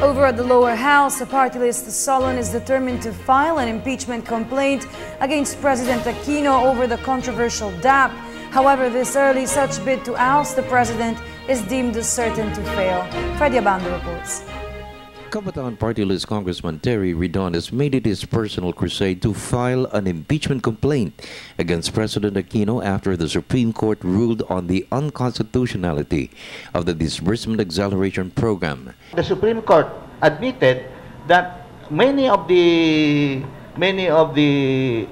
Over at the lower house, the party list Solon is determined to file an impeachment complaint against President Aquino over the controversial DAP. However, this early such bid to oust the president is deemed certain to fail. Freddie Abando reports. Balitaan party list Congressman Terry Redon has made it his personal crusade to file an impeachment complaint against President Aquino after the Supreme Court ruled on the unconstitutionality of the disbursement acceleration program. The Supreme Court admitted that many of the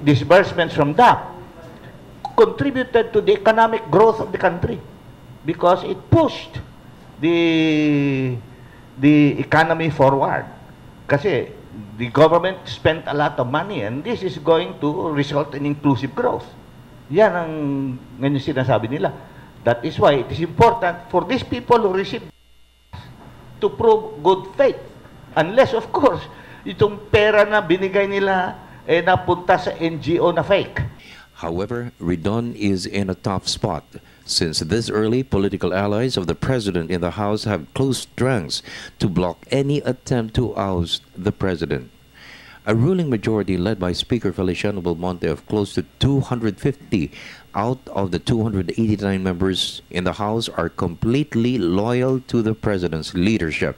disbursements from DAP contributed to the economic growth of the country because it pushed the economy forward. Kasi the government spent a lot of money and this is going to result in inclusive growth. Yan ang ngayon sinasabi nila. That is why it is important for these people who receive to prove good faith. Unless, of course, itong pera na binigay nila napunta sa NGO na fake. However, Redon is in a tough spot. Since this early, political allies of the president in the House have closed ranks to block any attempt to oust the president. A ruling majority led by Speaker Feliciano Belmonte of close to 250 out of the 289 members in the House are completely loyal to the president's leadership.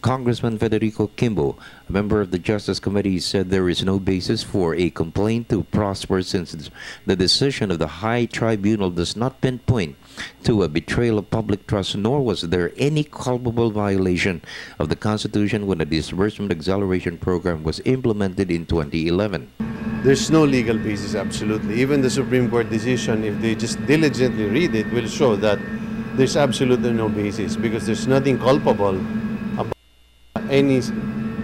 Congressman Federico Kimbo, a member of the Justice Committee, said there is no basis for a complaint to prosper since the decision of the High Tribunal does not pinpoint to a betrayal of public trust, nor was there any culpable violation of the Constitution when the disbursement acceleration program was implemented in 2011. There's no legal basis, absolutely. Even the Supreme Court decision, if they just diligently read it, will show that there's absolutely no basis because there's nothing culpable any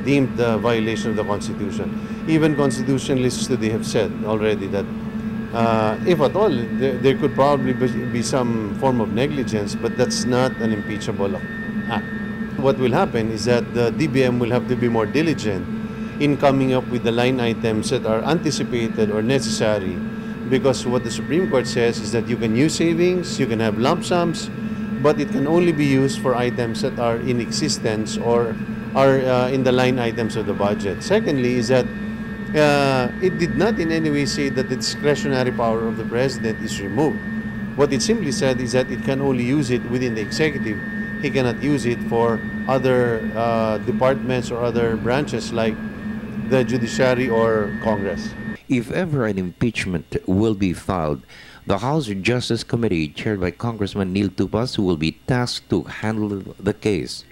deemed violation of the Constitution. Even constitutionalists today have said already that if at all, there could probably be some form of negligence, but that's not an impeachable act. What will happen is that the DBM will have to be more diligent in coming up with the line items that are anticipated or necessary, because what the Supreme Court says is that you can use savings, you can have lump sums, but it can only be used for items that are in existence or are in the line items of the budget. Secondly is that it did not in any way say that the discretionary power of the president is removed. What it simply said is that it can only use it within the executive. He cannot use it for other departments or other branches like the judiciary or Congress. If ever an impeachment will be filed, the House Justice Committee, chaired by Congressman Neil Tupas, will be tasked to handle the case.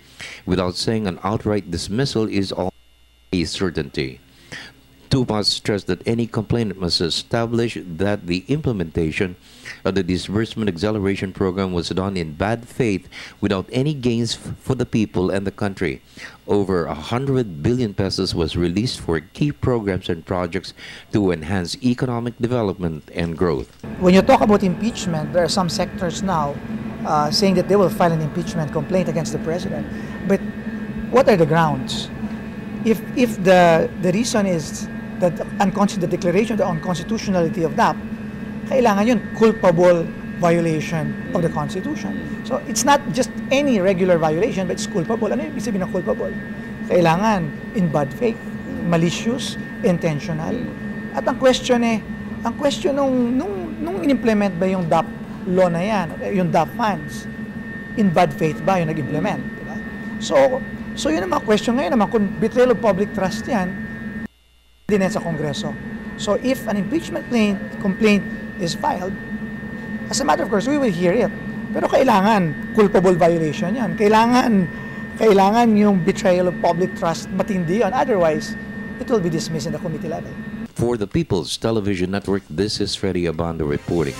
Without saying an outright dismissal is all a certainty. Tupas stressed that any complainant must establish that the implementation of the disbursement acceleration program was done in bad faith without any gains for the people and the country. Over 100 billion pesos was released for key programs and projects to enhance economic development and growth. When you talk about impeachment, there are some sectors now saying that they will file an impeachment complaint against the president. But what are the grounds? If the reason is that the declaration of the unconstitutionality of DAP, kailangan yun culpable violation of the Constitution. So it's not just any regular violation, but it's culpable. Ano yung ibig sabihin ng culpable? Kailangan in bad faith, malicious, intentional. At ang question nung in-implement ba yung DAP law na yan, yung DAP funds, in bad faith ba yung nag-implement? Diba? So yun ang mga question ngayon naman, kung betrayal of public trust yan, din sa Kongreso. So if an impeachment complaint is filed, as a matter of course, we will hear it. Pero kailangan culpable violation yan. Kailangan yung betrayal of public trust, matindi yun. Otherwise, it will be dismissed in the committee level. For the People's Television Network, this is Freddie Abando reporting.